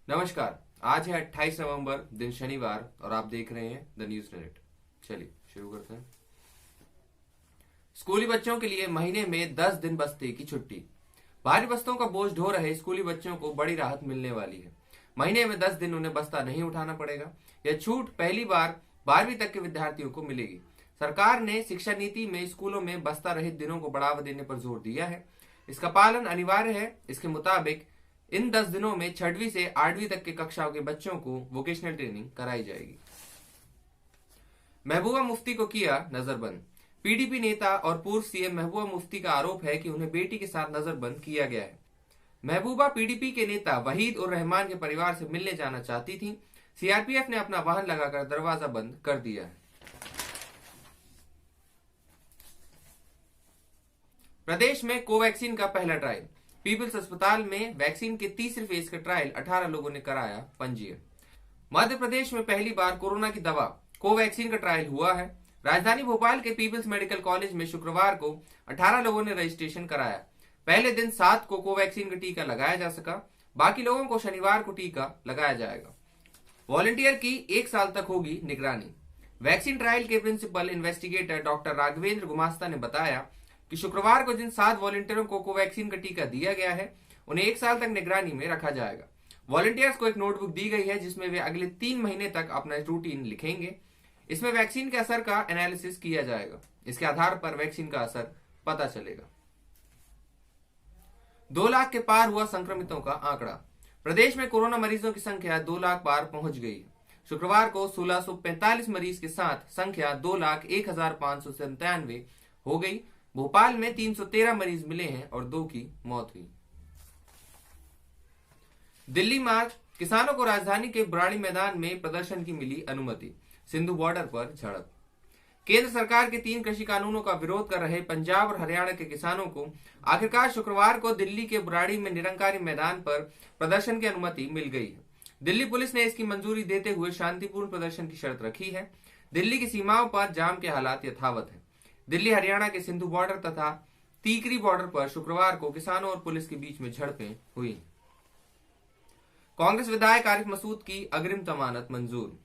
नमस्कार। आज है 28 नवंबर, दिन शनिवार, और आप देख रहे हैं द न्यूज मिनट। चलिए शुरू करते हैं। स्कूली बच्चों के लिए महीने में 10 दिन बस्ते की छुट्टी। भारी बस्तों का बोझ ढो रहे स्कूली बच्चों को बड़ी राहत मिलने वाली है। महीने में 10 दिन उन्हें बस्ता नहीं उठाना पड़ेगा। यह छूट पहली बार 12वीं तक के विद्यार्थियों को मिलेगी। सरकार ने शिक्षा नीति में स्कूलों में बस्ता रहित दिनों को बढ़ावा देने पर जोर दिया है। इसका पालन अनिवार्य है। इसके मुताबिक इन 10 दिनों में 6वीं से 8वीं तक के कक्षाओं के बच्चों को वोकेशनल ट्रेनिंग कराई जाएगी। महबूबा मुफ्ती को किया नजरबंद। पीडीपी नेता और पूर्व सीएम महबूबा मुफ्ती का आरोप है कि उन्हें बेटी के साथ नजरबंद किया गया है। महबूबा पीडीपी के नेता वहीद उर रहमान के परिवार से मिलने जाना चाहती थी। सीआरपीएफ ने अपना वाहन लगाकर दरवाजा बंद कर दिया है। प्रदेश में कोवैक्सीन का पहला ट्रायल। पीपल्स अस्पताल में वैक्सीन के तीसरे फेज का ट्रायल 18 लोगों ने कराया पंजीयन। मध्य प्रदेश में पहली बार कोरोना की दवा कोवैक्सीन का ट्रायल हुआ है। राजधानी भोपाल के पीपल्स मेडिकल कॉलेज में शुक्रवार को 18 लोगों ने रजिस्ट्रेशन कराया। पहले दिन 7 को कोवैक्सीन का टीका लगाया जा सका। बाकी लोगों को शनिवार को टीका लगाया जाएगा। वॉलंटियर की 1 साल तक होगी निगरानी। वैक्सीन ट्रायल के प्रिंसिपल इन्वेस्टिगेटर डॉक्टर राघवेंद्र गुमास्ता ने बताया कि शुक्रवार को जिन 7 वॉलंटियरों को कोवैक्सीन का टीका दिया गया है उन्हें 1 साल तक निगरानी में रखा जाएगा। वॉलंटियर्स को एक नोटबुक दी गई है जिसमें वे अगले 3 महीने तक अपना रूटीन लिखेंगे। इसमें वैक्सीन के असर का एनालिसिस किया जाएगा। इसके आधार पर वैक्सीन का असर पता चलेगा। 2 लाख के पार हुआ संक्रमितों का आंकड़ा। प्रदेश में कोरोना मरीजों की संख्या 2 लाख पार पहुंच गई है। शुक्रवार को 1645 मरीज के साथ संख्या 2,01,597 हो गई। भोपाल में 313 मरीज मिले हैं और 2 की मौत हुई। दिल्ली मार्च। किसानों को राजधानी के बुराड़ी मैदान में प्रदर्शन की मिली अनुमति। सिंधु बॉर्डर पर झड़प। केंद्र सरकार के 3 कृषि कानूनों का विरोध कर रहे पंजाब और हरियाणा के किसानों को आखिरकार शुक्रवार को दिल्ली के बुराड़ी में निरंकारी मैदान पर प्रदर्शन की अनुमति मिल गई है। दिल्ली पुलिस ने इसकी मंजूरी देते हुए शांतिपूर्ण प्रदर्शन की शर्त रखी है। दिल्ली की सीमाओं पर जाम के हालात यथावत है। दिल्ली हरियाणा के सिंधु बॉर्डर तथा टीकरी बॉर्डर पर शुक्रवार को किसानों और पुलिस के बीच में झड़पें हुई। कांग्रेस विधायक आरिफ मसूद की अग्रिम जमानत मंजूर।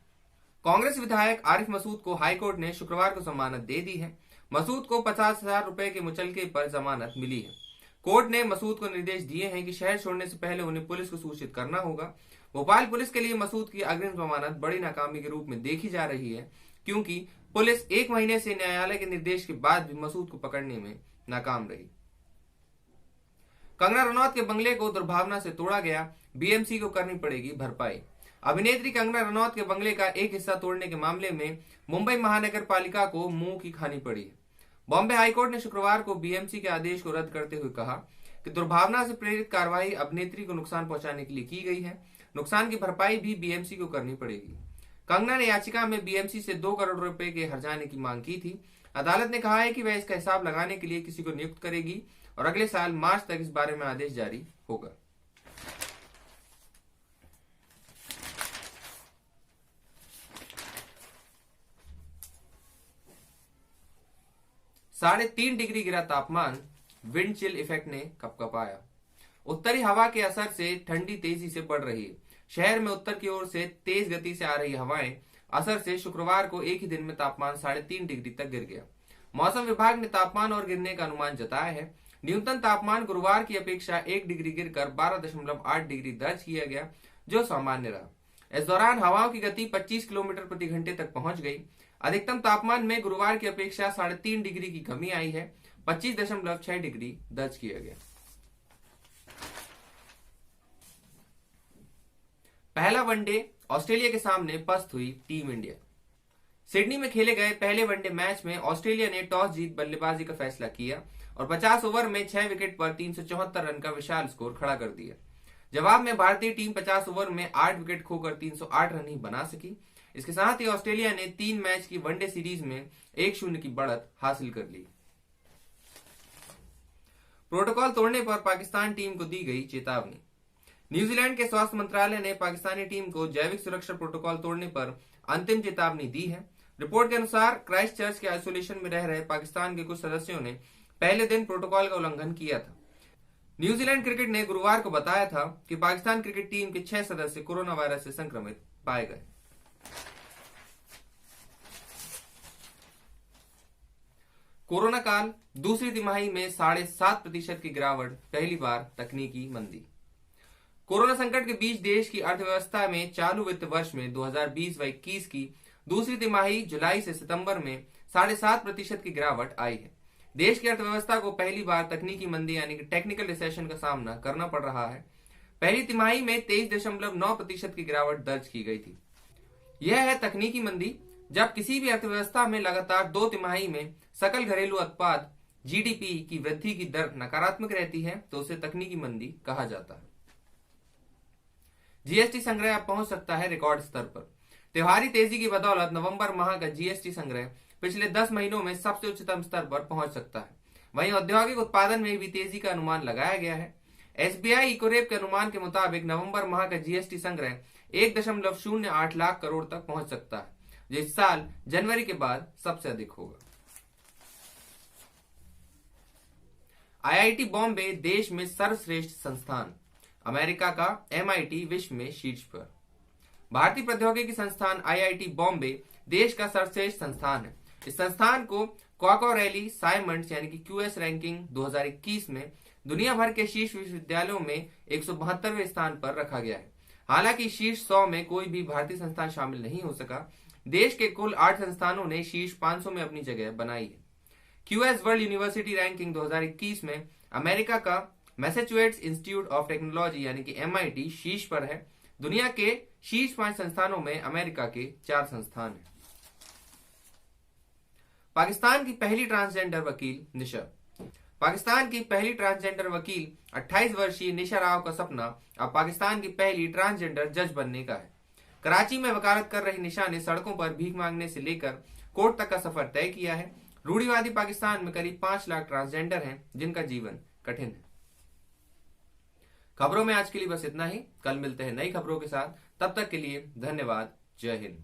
कांग्रेस विधायक आरिफ मसूद को हाईकोर्ट ने शुक्रवार को जमानत दे दी है। मसूद को 50,000 रुपए के मुचलके पर जमानत मिली है। कोर्ट ने मसूद को निर्देश दिए हैं कि शहर छोड़ने से पहले उन्हें पुलिस को सूचित करना होगा। भोपाल पुलिस के लिए मसूद की अग्रिम जमानत बड़ी नाकामी के रूप में देखी जा रही है, क्योंकि पुलिस 1 महीने से न्यायालय के निर्देश के बाद भी मसूद को पकड़ने में नाकाम रही। कंगना रनौत के बंगले को दुर्भावना से तोड़ा गया। बीएमसी को करनी पड़ेगी भरपाई। अभिनेत्री कंगना रनौत के बंगले का एक हिस्सा तोड़ने के मामले में मुंबई महानगर पालिका को मुंह की खानी पड़ी है। बॉम्बे हाईकोर्ट ने शुक्रवार को बीएमसी के आदेश को रद्द करते हुए कहा कि दुर्भावना से प्रेरित कार्रवाई अभिनेत्री को नुकसान पहुंचाने के लिए की गई है। नुकसान की भरपाई भी बीएमसी को करनी पड़ेगी। कंगना ने याचिका में बीएमसी से 2 करोड़ रुपए के हर्जाने की मांग की थी। अदालत ने कहा है कि वह इसका हिसाब लगाने के लिए किसी को नियुक्त करेगी और अगले साल मार्च तक इस बारे में आदेश जारी होगा। साढ़े 3 डिग्री गिरा तापमान। विंड चिल इफेक्ट ने कपकपाया। उत्तरी हवा के असर से ठंडी तेजी से बढ़ रही है। शहर में उत्तर की ओर से तेज गति से आ रही हवाएं असर से शुक्रवार को एक ही दिन में तापमान 3.5 डिग्री तक गिर गया। मौसम विभाग ने तापमान और गिरने का अनुमान जताया है। न्यूनतम तापमान गुरुवार की अपेक्षा 1 डिग्री गिरकर 12.8 डिग्री दर्ज किया गया, जो सामान्य रहा। इस दौरान हवाओं की गति 25 किलोमीटर प्रति घंटे तक पहुंच गई। अधिकतम तापमान में गुरुवार की अपेक्षा 3.5 डिग्री की कमी आई है। 25.6 डिग्री दर्ज किया गया। पहला वनडे ऑस्ट्रेलिया के सामने पस्त हुई टीम इंडिया। सिडनी में खेले गए पहले वनडे मैच में ऑस्ट्रेलिया ने टॉस जीत बल्लेबाजी का फैसला किया और 50 ओवर में 6 विकेट पर 374 रन का विशाल स्कोर खड़ा कर दिया। जवाब में भारतीय टीम 50 ओवर में 8 विकेट खोकर 308 रन ही बना सकी। इसके साथ ही ऑस्ट्रेलिया ने 3 मैच की वनडे सीरीज में 1-0 की बढ़त हासिल कर ली। प्रोटोकॉल तोड़ने पर पाकिस्तान टीम को दी गई चेतावनी। न्यूजीलैंड के स्वास्थ्य मंत्रालय ने पाकिस्तानी टीम को जैविक सुरक्षा प्रोटोकॉल तोड़ने पर अंतिम चेतावनी दी है। रिपोर्ट के अनुसार क्राइस्ट चर्च के आइसोलेशन में रह रहे पाकिस्तान के कुछ सदस्यों ने पहले दिन प्रोटोकॉल का उल्लंघन किया था। न्यूजीलैंड क्रिकेट ने गुरुवार को बताया था कि पाकिस्तान क्रिकेट टीम के 6 सदस्य कोरोना वायरस से संक्रमित पाए गए। कोरोना काल, दूसरी तिमाही में 7.5% की गिरावट, पहली बार तकनीकी मंदी। कोरोना संकट के बीच देश की अर्थव्यवस्था में चालू वित्त वर्ष में 2020 व 21 की दूसरी तिमाही जुलाई से सितंबर में 7.5% की गिरावट आई है। देश की अर्थव्यवस्था को पहली बार तकनीकी मंदी यानी कि टेक्निकल रिसेशन का सामना करना पड़ रहा है। पहली तिमाही में 23.9% की गिरावट दर्ज की गई थी। यह है तकनीकी मंदी। जब किसी भी अर्थव्यवस्था में लगातार 2 तिमाही में सकल घरेलू उत्पाद जीडीपी की वृद्धि की दर नकारात्मक रहती है तो उसे तकनीकी मंदी कहा जाता है। जीएसटी संग्रह अब पहुंच सकता है रिकॉर्ड स्तर पर। त्योहारी तेजी की बदौलत नवंबर माह का जीएसटी संग्रह पिछले 10 महीनों में सबसे उच्चतम स्तर पर पहुंच सकता है। वहीं औद्योगिक उत्पादन में भी तेजी का अनुमान लगाया गया है। एसबीआई इकोरेप के अनुमान के मुताबिक नवंबर माह का जीएसटी संग्रह 1.08 लाख करोड़ तक पहुंच सकता है, जो इस साल जनवरी के बाद सबसे अधिक होगा। आईआईटी बॉम्बे देश में सर्वश्रेष्ठ संस्थान, अमेरिका का MIT विश्व में शीर्ष पर। भारतीय प्रौद्योगिकी संस्थान आईआईटी बॉम्बे देश का सर्वश्रेष्ठ संस्थान है। इस संस्थान को कॉकरैली साइमंड्स यानी कि QS रैंकिंग 2021 में दुनिया भर के शीर्ष विश्वविद्यालयों में 172वें स्थान पर रखा गया है। हालांकि शीर्ष 100 में कोई भी भारतीय संस्थान शामिल नहीं हो सका। देश के कुल 8 संस्थानों ने शीर्ष 500 में अपनी जगह बनाई है। QS वर्ल्ड यूनिवर्सिटी रैंकिंग 2021 में अमेरिका का मैसेच्यूसेट्स इंस्टीट्यूट ऑफ टेक्नोलॉजी यानी कि MIT शीर्ष पर है। दुनिया के शीर्ष 5 संस्थानों में अमेरिका के 4 संस्थान हैं। पाकिस्तान की पहली ट्रांसजेंडर वकील निशा। पाकिस्तान की पहली ट्रांसजेंडर वकील 28 वर्षीय निशा राव का सपना अब पाकिस्तान की पहली ट्रांसजेंडर जज बनने का है। कराची में वकालत कर रही निशा ने सड़कों पर भीख मांगने से लेकर कोर्ट तक का सफर तय किया है। रूढ़िवादी पाकिस्तान में करीब 5 लाख ट्रांसजेंडर हैं जिनका जीवन कठिन है। खबरों में आज के लिए बस इतना ही। कल मिलते हैं नई खबरों के साथ। तब तक के लिए धन्यवाद। जय हिंद।